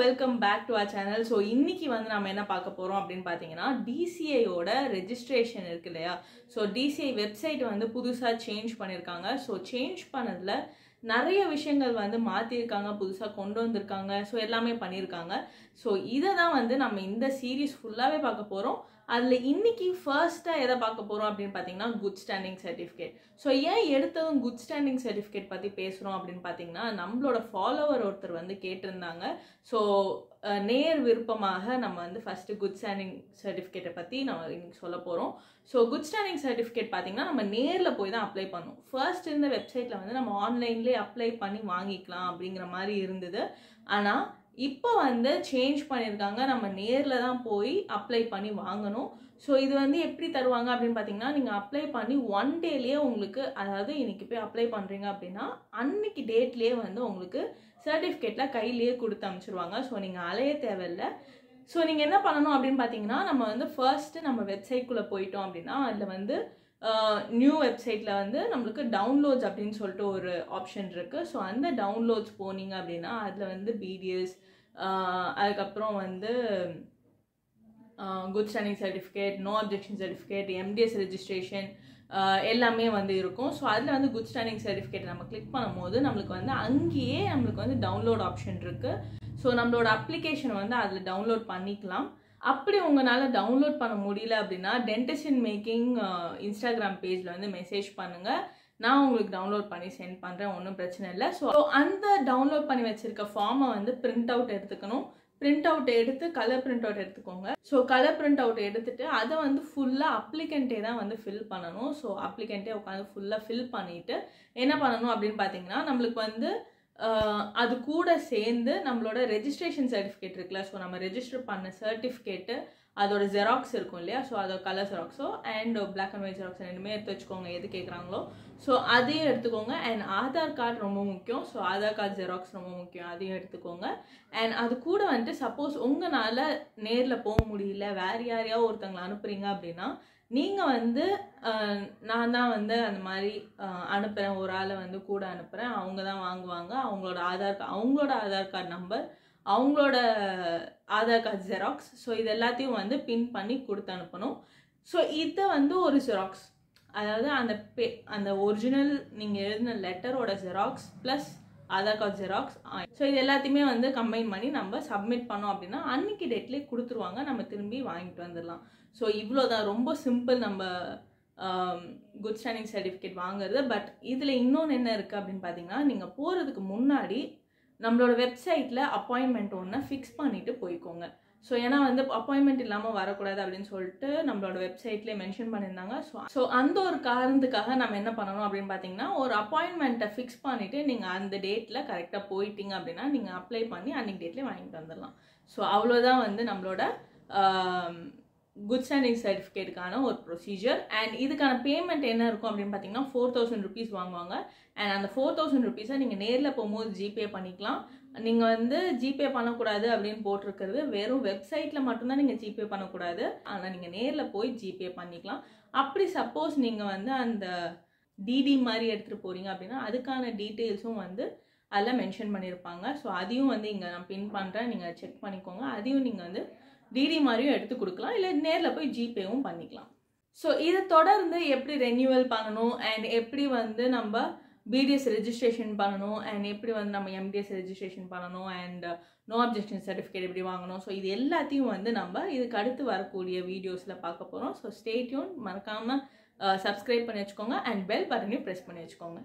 Welcome back to our channel. So இன்னைக்கு வந்து நம்ம என்ன பார்க்க போகிறோம் அப்படின்னு பார்த்தீங்கன்னா, டிசிஐயோட ரெஜிஸ்ட்ரேஷன் இருக்கு இல்லையா. ஸோ டிசிஐ வெப்சைட் வந்து புதுசாக சேஞ்ச் பண்ணியிருக்காங்க. ஸோ சேஞ்ச் பண்ணதில் நிறைய விஷயங்கள் வந்து மாற்றிருக்காங்க, புதுசாக கொண்டு வந்திருக்காங்க. ஸோ எல்லாமே பண்ணியிருக்காங்க. ஸோ இதை தான் வந்து நம்ம இந்த சீரீஸ் ஃபுல்லாகவே பார்க்க போகிறோம். அதில் இன்னைக்கு ஃபர்ஸ்ட்டாக எதை பார்க்க போகிறோம் அப்படின்னு பார்த்தீங்கன்னா, குட் ஸ்டாண்டிங் சர்டிஃபிகேட். ஸோ ஏன் எடுத்ததும் குட் ஸ்டாண்டிங் சர்டிஃபிகேட் பற்றி பேசுகிறோம் அப்படின்னு பார்த்தீங்கன்னா, நம்மளோட ஃபாலோவர் ஒருத்தர் வந்து கேட்டிருந்தாங்க. ஸோ நேர் விருப்பமாக நம்ம வந்து ஃபஸ்ட்டு குட் ஸ்டாண்டிங் சர்டிஃபிகேட்டை பற்றி நம்ம இன்னைக்கு சொல்ல போகிறோம். ஸோ குட் ஸ்டாண்டிங் சர்டிஃபிகேட் பார்த்தீங்கன்னா நம்ம நேரில் போய் தான் அப்ளை பண்ணணும். ஃபர்ஸ்ட் இருந்த வெப்சைட்டில் வந்து நம்ம ஆன்லைன்லேயே அப்ளை பண்ணி வாங்கிக்கலாம் அப்படிங்கிற மாதிரி இருந்தது. ஆனால் இப்போ வந்து சேஞ்ச் பண்ணியிருக்காங்க, நம்ம நேரில் தான் போய் அப்ளை பண்ணி வாங்கணும். ஸோ இது வந்து எப்படி தருவாங்க அப்படின்னு பார்த்தீங்கன்னா, நீங்கள் அப்ளை பண்ணி 1 டேலேயே உங்களுக்கு, அதாவது இன்னைக்கு போய் அப்ளை பண்ணுறீங்க அப்படின்னா அன்னைக்கு டேட்லேயே வந்து உங்களுக்கு சர்டிஃபிகேட்டில் கையிலேயே கொடுத்து அனுப்பிச்சிருவாங்க. ஸோ நீங்கள் அலைய தேவையில்லை. ஸோ நீங்கள் என்ன பண்ணணும் அப்படின்னு பார்த்தீங்கன்னா, நம்ம வந்து ஃபர்ஸ்ட்டு நம்ம வெப்சைட்குள்ளே போயிட்டோம் அப்படின்னா அதில் வந்து நியூ வெப்சைட்டில் வந்து நம்மளுக்கு டவுன்லோட்ஸ் அப்படின்னு சொல்லிட்டு ஒரு ஆப்ஷன் இருக்குது. ஸோ அந்த டவுன்லோட்ஸ் போனீங்க அப்படின்னா அதில் வந்து பிடிஎஸ், அதுக்கப்புறம் வந்து good standing certificate, no objection certificate, MDS registration எல்லாமே வந்து இருக்கும். ஸோ அதில் வந்து குட் ஸ்டாண்டிங் சர்டிஃபிகேட் நம்ம கிளிக் பண்ணும்போது நம்மளுக்கு வந்து அங்கேயே நம்மளுக்கு வந்து டவுன்லோட் ஆப்ஷன் இருக்குது. ஸோ நம்மளோட அப்ளிகேஷனை வந்து அதில் டவுன்லோட் பண்ணிக்கலாம். அப்படி உங்களால் டவுன்லோட் பண்ண முடியல அப்படின்னா டென்டிஸ்ட் இன் மேக்கிங் இன்ஸ்டாகிராம் பேஜில் வந்து மெசேஜ் பண்ணுங்கள், நான் உங்களுக்கு டவுன்லோட் பண்ணி சென்ட் பண்ணுறேன், ஒன்றும் பிரச்சனை இல்லை. ஸோ அந்த டவுன்லோட் பண்ணி வச்சுருக்க ஃபார்மை வந்து பிரிண்ட் அவுட் எடுத்துக்கணும். பிரிண்ட் அவுட் எடுத்து கலர் பிரிண்ட் அவுட் எடுத்துக்கோங்க. ஸோ கலர் பிரிண்ட் அவுட் எடுத்துட்டு அதை வந்து ஃபுல்லாக அப்ளிகண்ட்டே தான் வந்து ஃபில் பண்ணணும். ஸோ அப்ளிகண்ட்டே உட்காந்து ஃபுல்லாக ஃபில் பண்ணிவிட்டு என்ன பண்ணணும் அப்படின்னு பார்த்தீங்கன்னா, நம்மளுக்கு வந்து அது கூட சேர்ந்து நம்மளோட ரெஜிஸ்ட்ரேஷன் சர்டிஃபிகேட் இருக்குல்ல, ஸோ நம்ம ரெஜிஸ்டர் பண்ண சர்டிஃபிகேட்டு அதோட ஜெராக்ஸ் இருக்கும் இல்லையா. ஸோ அதோட கலர் ஜெராக்ஸோ and black and white xerox ரெண்டுமே எடுத்து வச்சுக்கோங்க, எது கேட்குறாங்களோ. ஸோ அதையும் எடுத்துக்கோங்க. அண்ட் ஆதார் கார்டு ரொம்ப முக்கியம். ஸோ ஆதார் கார்டு ஜெராக்ஸ் ரொம்ப முக்கியம், அதையும் எடுத்துக்கோங்க. அண்ட் அது கூட வந்துட்டு சப்போஸ் உங்களால் நேரில் போக முடியல, வேறு யாரையாவது ஒருத்தவங்களை அனுப்புகிறீங்க அப்படின்னா நீங்கள் வந்து நான் தான் வந்து அந்த மாதிரி அனுப்புகிறேன், ஒரு ஆளை வந்து கூட அனுப்புகிறேன், அவங்க தான் வாங்குவாங்க. அவங்களோட ஆதார் கார்டு நம்பர், அவங்களோட ஆதார் கார்டு ஜெராக்ஸ், ஸோ இது எல்லாத்தையும் வந்து பின் பண்ணி கொடுத்து அனுப்பணும். ஸோ இதை வந்து ஒரு ஜெராக்ஸ், அதாவது அந்த ஒரிஜினல் நீங்கள் எழுதின லெட்டரோட xerox plus Aadhaar card xerox, so இது எல்லாத்தையுமே வந்து கம்பைன் பண்ணி நம்ம சப்மிட் பண்ணோம் அப்படின்னா அன்னைக்கு டேட்லேயே கொடுத்துருவாங்க, நம்ம திரும்பி வாங்கிட்டு வந்துடலாம். ஸோ இவ்வளோதான், ரொம்ப சிம்பிள் நம்ம குட் ஸ்டாண்டிங் சர்டிஃபிகேட் வாங்குறது. பட் இதில் இன்னொன்று என்ன இருக்குது அப்படின்னு பார்த்தீங்கன்னா, நீங்கள் போகிறதுக்கு முன்னாடி நம்மளோட வெப்சைட்டில் அப்பாயின்மெண்ட் ஒன்று ஃபிக்ஸ் பண்ணிவிட்டு போய்க்கோங்க. ஸோ ஏன்னா வந்து அப்பாயின்மெண்ட் இல்லாமல் வரக்கூடாது அப்படின்னு சொல்லிட்டு நம்மளோட வெப்சைட்லேயே மென்ஷன் பண்ணியிருந்தாங்க. ஸோ அந்த ஒரு காரணத்துக்காக நம்ம என்ன பண்ணணும் அப்படின்னு பார்த்தீங்கன்னா, ஒரு அப்பாயின்மெண்ட்டை ஃபிக்ஸ் பண்ணிவிட்டு நீங்கள் அந்த டேட்டில் கரெக்டாக போயிட்டீங்க அப்படின்னா நீங்கள் அப்ளை பண்ணி அன்றைக்கி டேட்லேயே வாங்கிட்டு வந்துடலாம். ஸோ அவ்வளோதான் வந்து நம்மளோட குட் ஸ்டாண்டிங் சர்டிஃபிகேட்டுக்கான ஒரு ப்ரொசீஜர். அண்ட் இதுக்கான பேமெண்ட் என்ன இருக்கும் அப்படின்னு பார்த்தீங்கன்னா 4000 rupees வாங்குவாங்க. அண்ட் அந்த 4000 rupees நீங்கள் நேரில் போகும்போது ஜிபே பண்ணிக்கலாம். நீங்கள் வந்து ஜிபே பண்ணக்கூடாது அப்படின்னு போட்டிருக்கிறது வெறும் வெப்சைட்டில் மட்டும்தான் நீங்கள் ஜிபே பண்ணக்கூடாது, ஆனால் நீங்கள் நேரில் போய் ஜிபே பண்ணிக்கலாம். அப்படி சப்போஸ் நீங்கள் வந்து அந்த டிடி மாதிரி எடுத்துகிட்டு போகிறீங்க அப்படின்னா அதுக்கான டீட்டெயில்ஸும் வந்து அதில் மென்ஷன் பண்ணியிருப்பாங்க. ஸோ அதையும் வந்து இங்கே நான் பின் பண்ணுறேன், நீங்கள் செக் பண்ணிக்கோங்க. அதையும் நீங்கள் வந்து டிடி மாதிரியும் எடுத்து கொடுக்கலாம், இல்லை நேரில் போய் ஜிபேவும் பண்ணிக்கலாம். ஸோ இதை தொடர்ந்து எப்படி ரெனியூவல் பண்ணணும் அண்ட் எப்படி வந்து நம்ம பிடிஎஸ் ரெஜிஸ்ட்ரேஷன் பண்ணணும் அண்ட் எப்படி வந்து நம்ம எம்டிஎஸ் ரெஜிஸ்ட்ரேஷன் பண்ணணும் அண்ட் நோ அப்ஜெக்ஷன் சர்டிஃபிகேட் எப்படி வாங்கணும், ஸோ இது எல்லாத்தையும் வந்து நம்ம இதுக்கு அடுத்து வரக்கூடிய வீடியோஸில் பார்க்க போகிறோம். ஸோ ஸ்டே டியூன், மறக்காமல் சப்ஸ்கிரைப் பண்ணி வச்சுக்கோங்க அண்ட் பெல் பட்டனையும் ப்ரெஸ் பண்ணி வச்சுக்கோங்க.